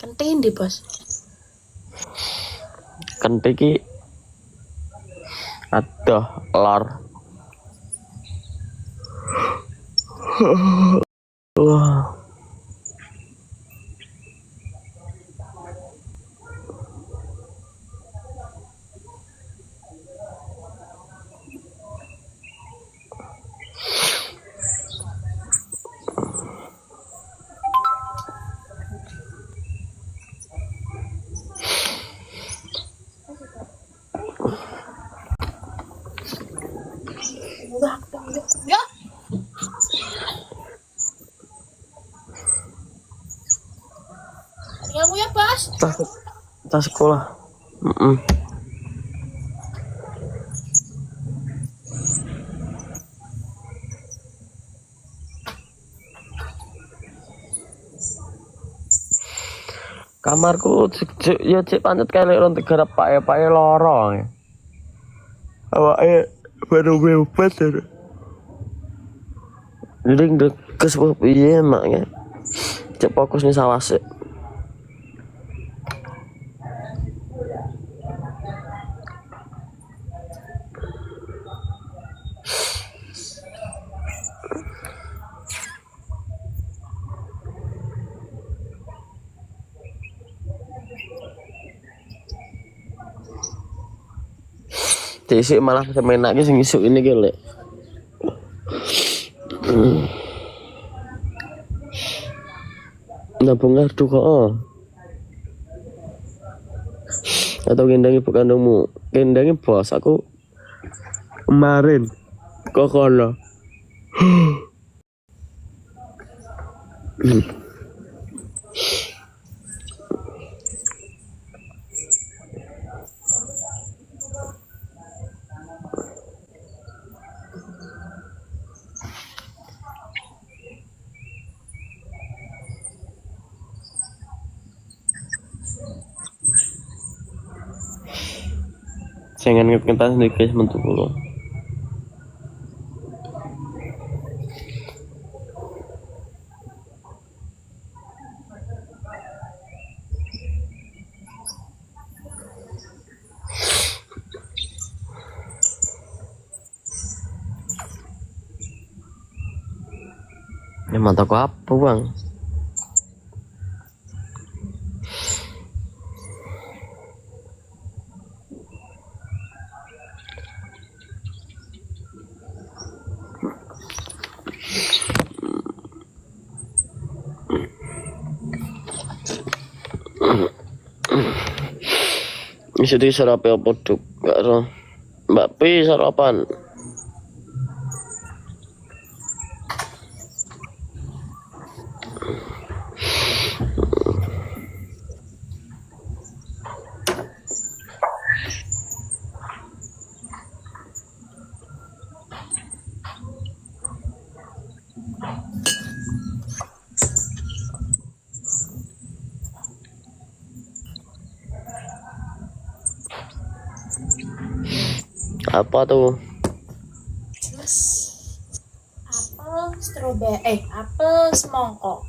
Kenting di bos. Kenting ki aduh lor. Wah. Ya. Kamu ya bos. Tas sekolah. Kamarku ya cek pancet kali orang tegara pae lorong. Awake baru bebas ya. Jadi dekes piye maknya. Cek fokus nih sawase. Isik malah semenak ki sing isuk ini ki lek. Nabung kartu kok. Atau gendang ibu kandungmu. Gendangnya bos aku kemarin kok kono. Jangan ngekentas nih guys mentuk dulu. Ini mataku apa bang? Bisa di sarapan apa tuh? Gak ada. Mbak Pi sarapan. Apa tuh? Mas. Apel strawberry, apel semangka.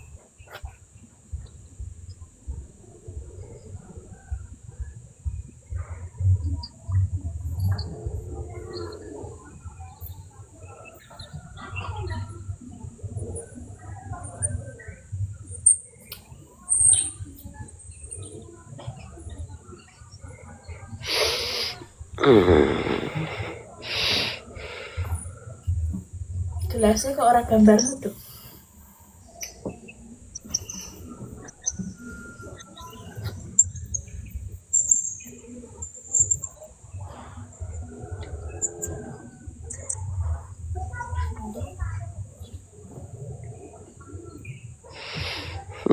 Gelasnya kok orang gambarmu tuh.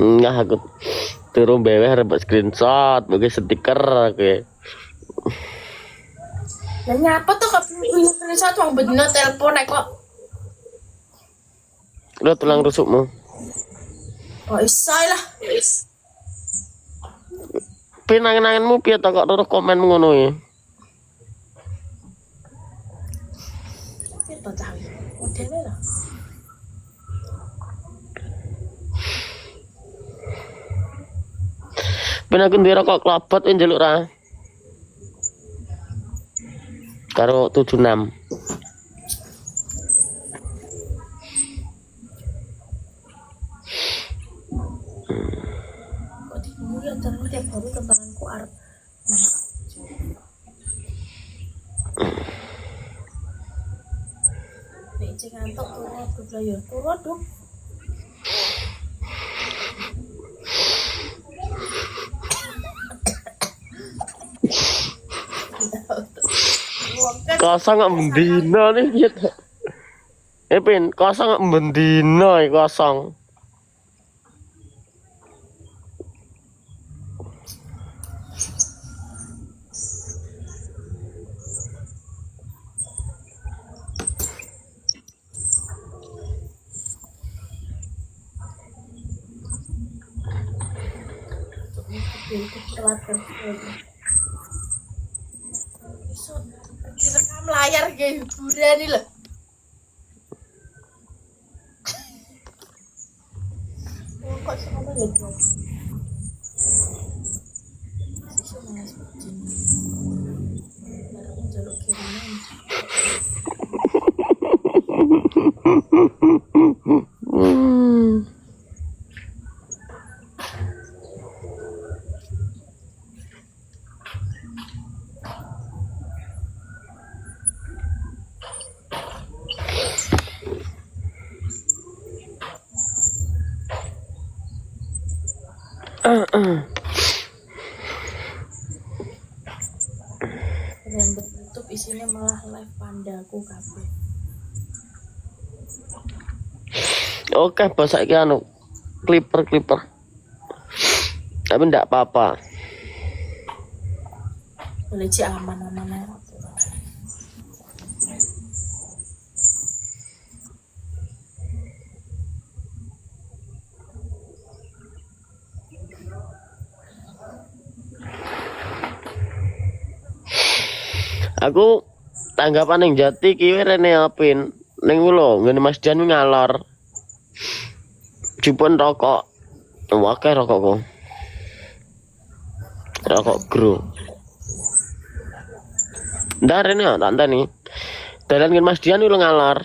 Enggak aku turun bawah dapat screenshot bagi stiker oke. Lah nyapa tuh kok screenshot wong bener telepon kok. Udah tulang rusukmu. Oh isai lah. Pinangan-nanganmu piye tak kok terus komen ngono ya. Kita tahu. Modelnya lah. Ben aku ndek rokok klobot njaluk ra. Karo 76. Kok dimulai terus tiap hari kembaranku arep. Nah, nek cek ngantuk turu lah ya. Turu dong. Kosong kok mendino nih gitu. Pin, kosong kok mendino kosong. Iso direkam layar kayak hiburan nih loh. Kok sama ya dong? Iso malas begini. Barang jaluk kiriman. Dan YouTube isinya malah live pandaku kabeh. Oke, bos saiki anu clipper. Tapi ndak apa-apa. Boleh cek aman-aman aja. Aku tanggapan yang jati kiwe rene apin. Ning lho, ngene Mas Jan ngalor. Jupun rokok. Wakai rokokku. Rokok gro. Ndak rene tak nih. Dalan ngene Mas Dian lu ngalor.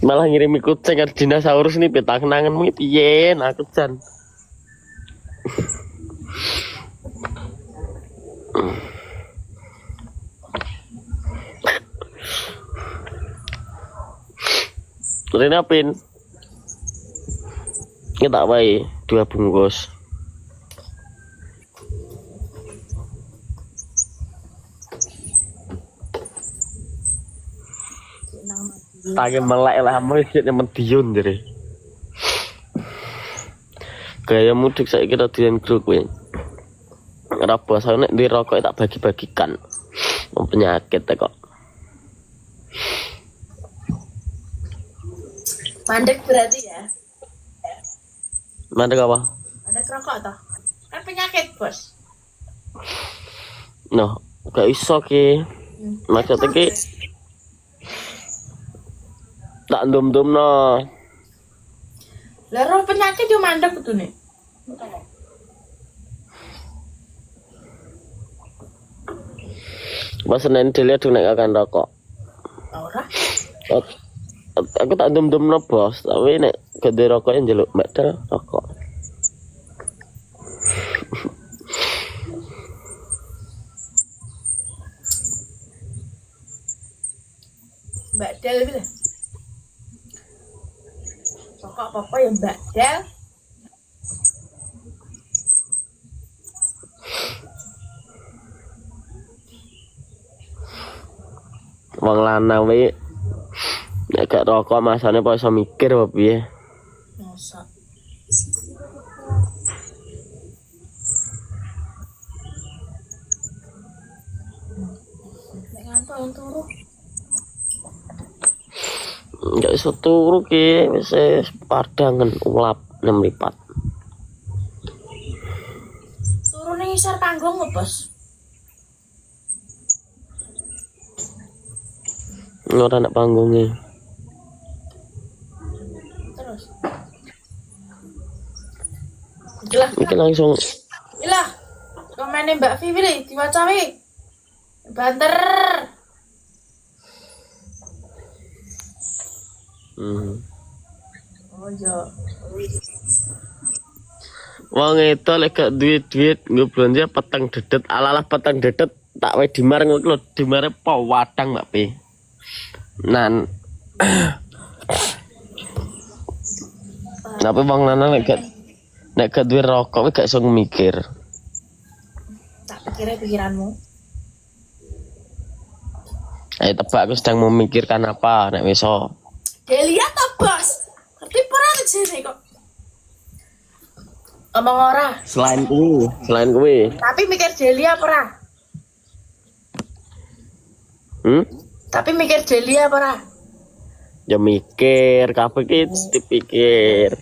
Malah ngirimi kucing ke dinosaurus nih peta kenanganmu piye aku Jan. Rene apin? Kita wae 2 bungkus. Tangi melek lah mesti medion jare. Gaya mudik saya kira dian grup kowe. Ora basa nek di rokok tak bagi-bagikan. Penyakit kok. Mandek berarti ya? Mandek apa? Mandek rokok toh? Kan penyakit, Bos. Noh, gak iso ki. Maksudnya ki tak ndum-ndumno. Lah roh penyakit yo mandek betune. Mas Senin dilihat nek akan rokok. Ora. Aku tak ndum-ndumno bos, tapi nek gede rokoknya njaluk medal rokok. Mbak Del bilang. Rokok apa ya Mbak Del? Wong lanang wae nek gak rokok masane kok iso mikir apa piye. Masa. Nek ngantuk yang turu. Gak iso turu ki wis padangan ulap 6 lipat. Turu ning isor panggung kok, Bos. Ora nak panggungnya. Ilah, Iki langsung ilah. Komennya Mbak Vivi nih, diwaca wi. Banter. Oh iya. wong itu lek gak duit-duit nggo belanja peteng dedet alalah peteng dedet tak wae dimar ngono lho dimare po wadang Mbak P. Nan Tapi wong lanang nek gak duwe rokok wis gak iso mikir. Tak pikirnya pikiranmu. Ayo tebak aku sedang memikirkan apa nek wis iso. Delia toh bos. Ngerti pernah sini kok. Omong ora. Selain kuwi. Tapi mikir Delia pernah. Tapi mikir Delia pernah. Ya mikir, kabeh iki dipikir.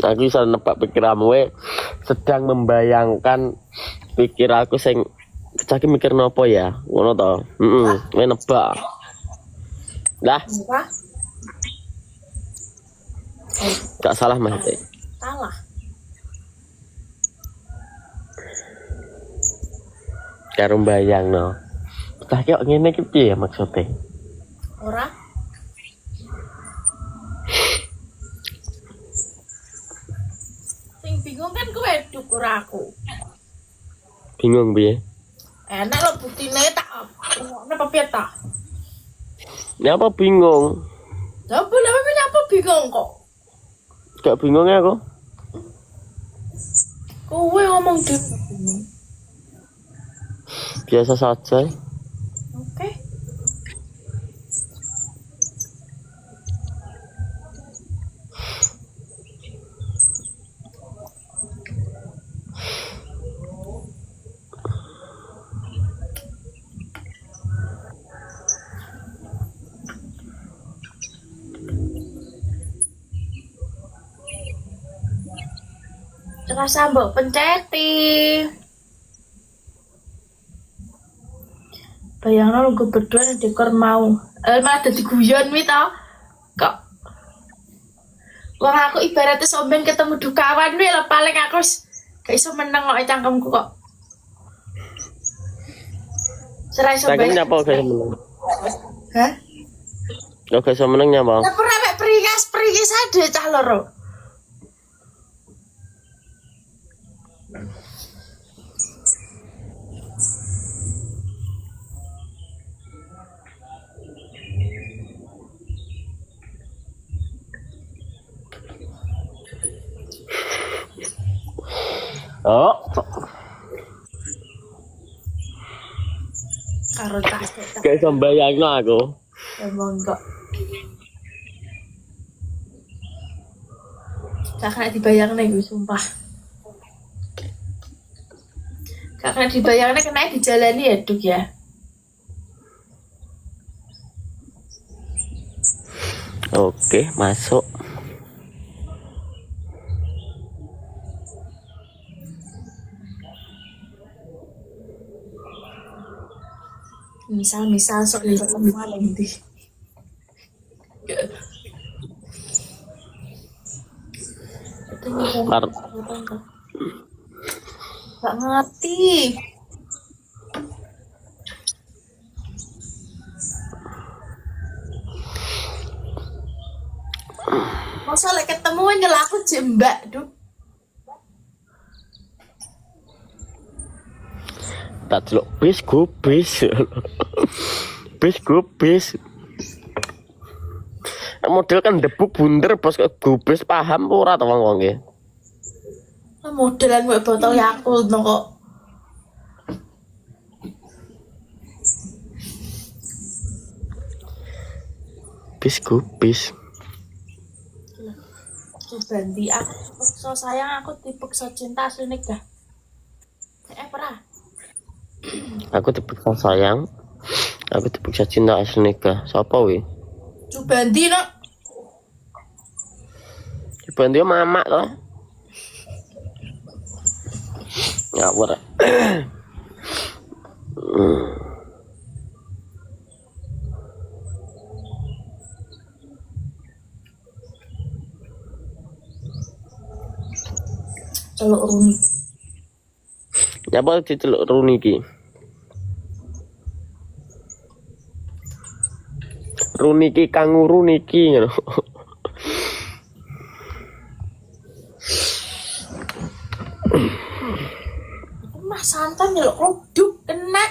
Aku bisa nebak pikiranmu sedang membayangkan pikir aku sing caki mikir nopo ya ngono to. Kowe nebak. Lah, Apa? gak salah Mas. Salah. Karo mbayangno. Tak kok ngene iki piye maksudnya? Ora. Sing bingung kan kowe dukur aku. Bingung piye? Enak lo buktine tak. Napa piye ta? Ya apa bingung? Coba lha apa bingung kok. Gak bingung ya aku. Kowe ngomong dhewe bingung. Biasa saja. Oke. Rasa mbok penceti. Bayangno lu berdua ning dekor mau. Malah dadi guyon wi to. Kok wong aku ibaratnya somben ketemu dukawan wi lho paling aku gak iso meneng kok cangkemku kok. Serai Saking somben. nyapa gak iso meneng. Hah? Gak iso meneng nyapa? Lah pernah mek pringis ade cah loro. Oh. Karo tak. Gak iso mbayangno aku. Emang kok. Gak kena dibayangnya gue sumpah. Gak kena dibayangnya kena dijalani ya Duk ya. Oke, masuk. Misal sok lihat semua nanti. Itu Kar- gak ngerti. Masa lek ketemu nyel aku jembak, Duk. Tak celuk bis gubis. Bis gubis. Model kan debu bunder bos kok gubis paham ora to wong-wong iki. Modelan gue botol Yakult no kok. Bis gubis. Ganti aku dipaksa sayang aku dipaksa cinta asline gak. Pernah. Aku dipaksa sayang. Aku dipaksa cinta asli nikah. Sapa wi? Subandi no. Subandi mamak to. Ngawur. celuk Runi. Apa diceluk Runi ki? Runi ki kanguru niki ngono. Mas santan nyeluk koduk kena.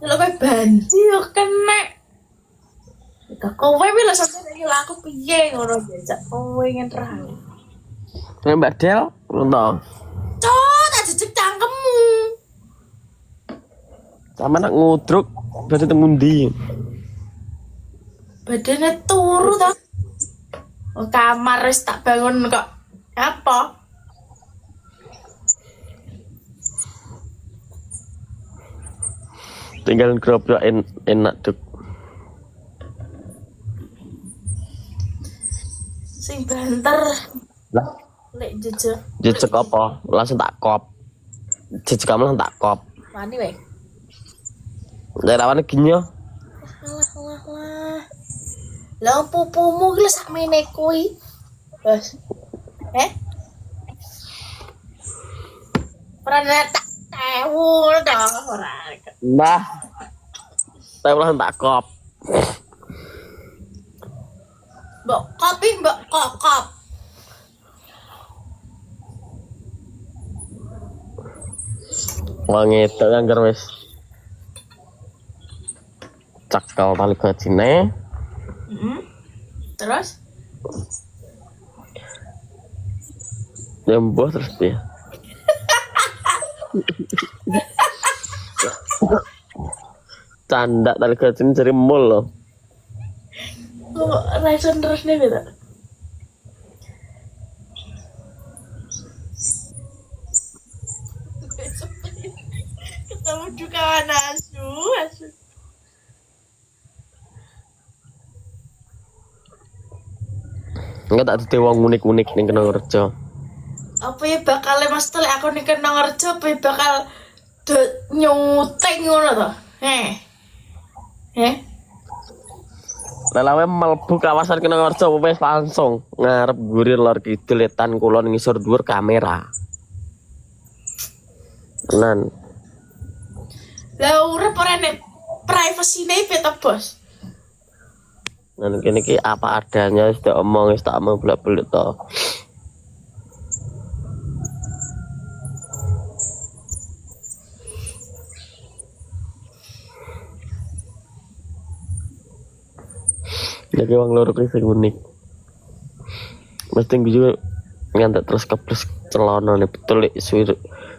Nyeluk kayak banti yo kena. Kita kowe bila sampai lagi laku piye ngono jajak kowe ngentrah. Mbak Del, ngono. Cot, aja cek cangkemmu. Sama nak ngudruk berarti temundi. Badannya turu ta. Oh, kamar wis tak bangun kok. Apa? Tinggal gerobak enak duk. Sing banter Lah, lek jejak. jejak apa? Langsung tak kop. Jejak kamu langsung tak kop. Wani wae. Daerah mana ginyo? Lah. Lah pupumu ki sakmene kuwi. Bos. Ora tak tewul to ora. Nah, saya langsung tak kop. Mbok kopi mbok kokop. Wong itu yang wis cakal tali gajine. Terus Dembo terus dia. Canda tali gajine cari mall loh. kok raison terus nih beda. Ketemu juga asu. Enggak tak dite wong unik-unik ning kena kerja. Apa ya bakal mas telek aku nih kena ngerja apa ya bakal nyuting ngono to? Lelawe mlebu kawasan kena kerja wis langsung ngarep gurir lor kidul etan kulon ngisor dhuwur kamera. Tenan. Lah urip ora nek privacy-ne beta bos. Nah kene iki apa adanya wis tak omong wis tak omong bolak-balik to. Jadi wong loro kuwi sing unik. Mesti juga ngantek terus kebles celana nih betul lik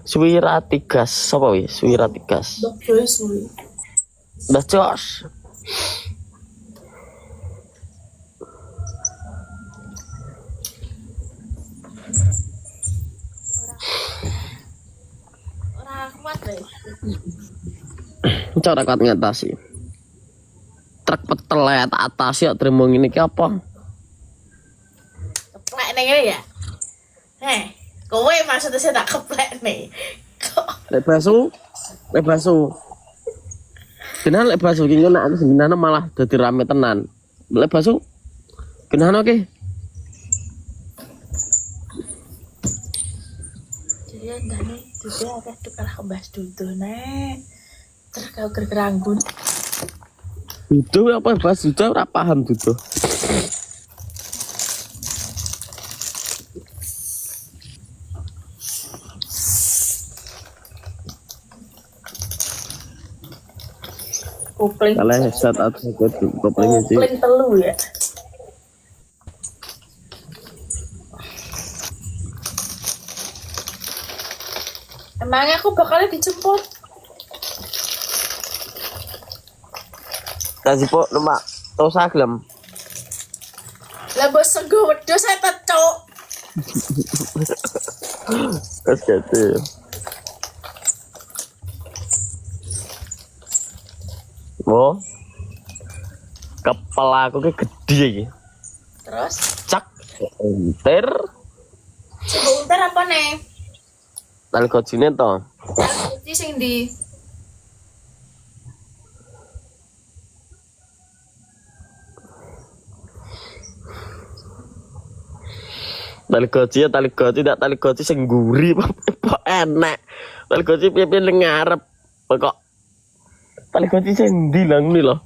Suwirati gas sapa wi Suwirati gas. Dok Joyce kuwi. Dah jos. Ora kuat deh. Cara kuat ngatasi. Truk petelet atas ya terima ngene iki apa? Keplek ning ngene ya. Kowe maksudnya saya tak keplek nih. Kok Lek basu. Kenal lek basu ki ngono aku sebenarnya malah dadi rame tenan. Lek basu. Kenal oke. jadi ndane juga akeh tukar kembas dudu nek. Terus kau gergeranggun. Dudu apa bahas dudu ora paham dudu. Kopling. Kalau headset atau kopling sih. Kopling telu ya. Emangnya aku bakalnya dijemput. Kasih po numpak tau saglem. Lah bos sego wedhus saya tecuk. Kas gitu. Oh. Kepala aku ki gede iki. Terus Cak enter sego untar apa nih? tali gojine to. Iki sing di Tali goci tidak tali goci sing guri kok enak. Tali goci piye-piye ning ngarep. Kok tali goci sing ndi lang ni lho.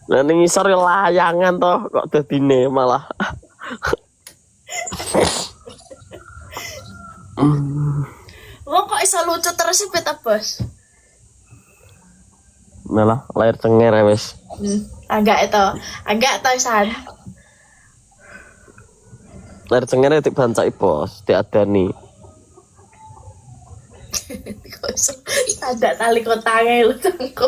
Lah ning isor layangan toh kok dadine malah. Wong kok iso lucu terus sih peta bos. Malah layar cenger ya wis. Agak san. Layar cenger dibancaki bos, diadani. Kok iso ada tali kotange lu tengko.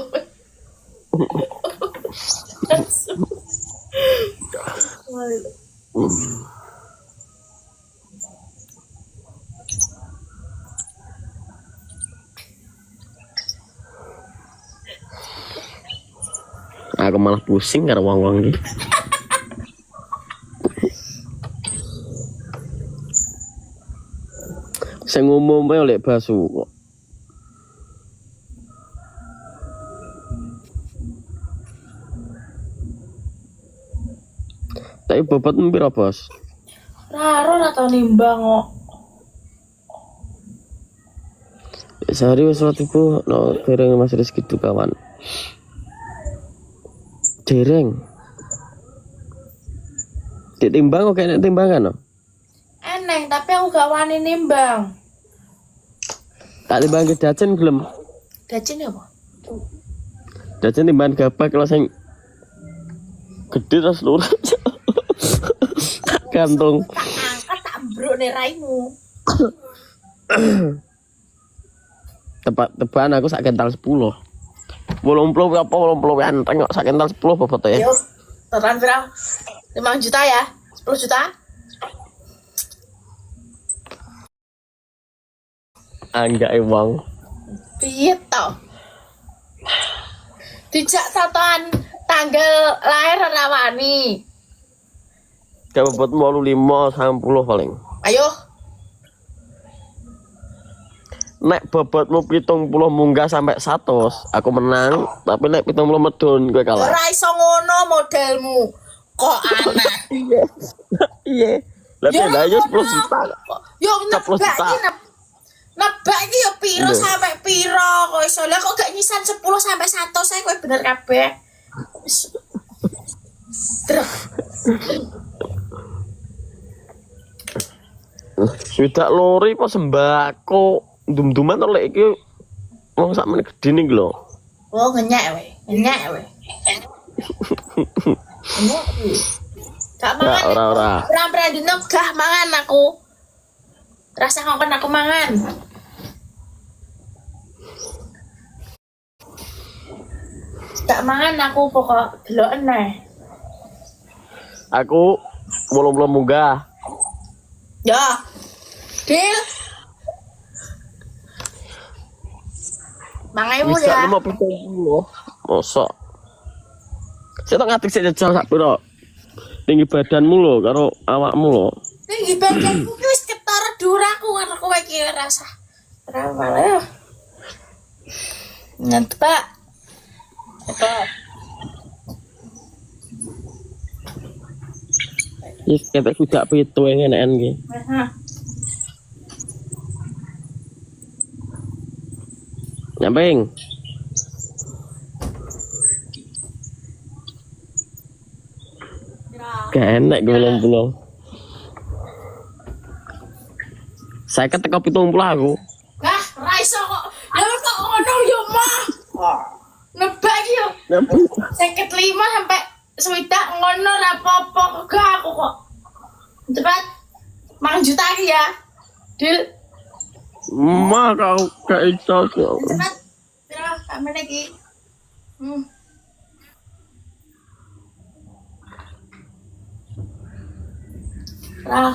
Aku malah pusing karo wong-wong iki. Sing umum ae oleh basu kok. Tapi bobot piro, Bos? Raro ora tau nimbang kok. Sehari wis ibu no dereng Mas Rizky itu kawan. Dereng. Ditimbang kok kayaknya timbangan no? Eneng, tapi aku gak wani nimbang. Tak timbang ke dacen gelem. Dacin apa? Dacen timbangan gabak kalau sing gede terus lurus. Gantung. Tak angkat tak ambruk nih raimu. Tebakan aku sak kental 10. 80 apa 80 anteng kok sak kental 10 bobotnya. Yo, total berapa? 5 juta ya? 10 juta? Anggak wong. Piye to? Dijak tatoan tanggal lahir ora wani. Kayak bobot 85 90 paling. Ayo. Nek bobotmu 70 munggah sampai 100, aku menang. Tapi nek 70 medun gue kalah. Ora iso ngono modelmu. Kok aneh. Iya. Lah beda aja 10 juta. Yo 10 juta. Nebak iki yo piro sampai piro kok iso. Lah kok gak nyisan 10 sampai 100 saya kowe bener kabeh. Truk. Sudah lori kok sembako. Dum-duman to lek iki wong sak meneh gedene iki lho. Oh, ngenyek we. Ngenyek we. Gak mangan. Ora. Ora dino gah mangan aku. Rasa ngongkon aku mangan. Gak mangan aku pokok deloken ae. Aku belum munggah. Ya. Deal. Mangamu Bisa ya. 50. Mosok. Saya tak ngatik sik jajal sak piro. Tinggi badanmu lho karo awakmu lho. Tinggi badanku ki wis ketara duraku karo kowe iki rasa. Ora malah. Ngantuk, Pak. Apa? Wis ketek kudak pitu enek-enek iki. Nyamping. Gak enak gue belum. Saya ketek kopi tumpul aku. Hah, ra iso kok. Ya kok ngono yo mah. Nebak iki yo. 55 sampai 60 ngono ra apa-apa gak aku kok. Cepat. Mang juta iki ya. Deal. Mah kau gak iso. Cepat. Pira kamane iki? Ah.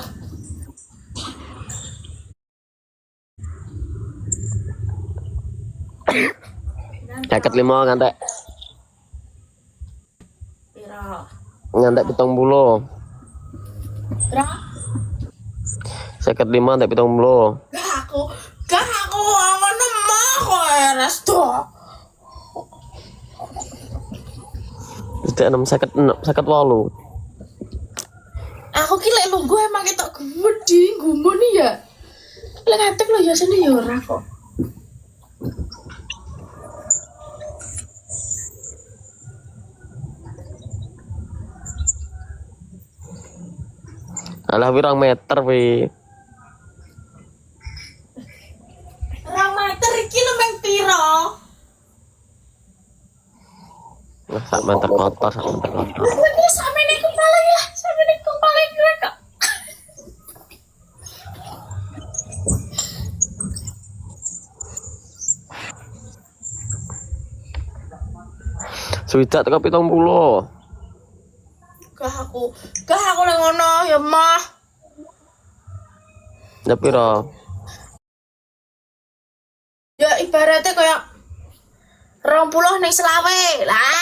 Jaket 5 ngantek. Pira? Ngantek 70. Pira? Jaket 5 ngantek 70. Gak aku ngono mah kok eres to. Tidak 6 jaket 8. Aku ki lek lungguh emang ketok gumun ya. Lek ngadeg lho ya sene ya ora kok. Alah pirang meter wi. Meter iki lho meng piro? Nah, sak meter kotor, sak meter kotor. Iki sampeyan iku paling lah, sampeyan iku paling kok. Swidak teko 70. Gak aku lek ngono ya mah. Ya piro? Ya ibaratnya kayak 20 ning selawe lah.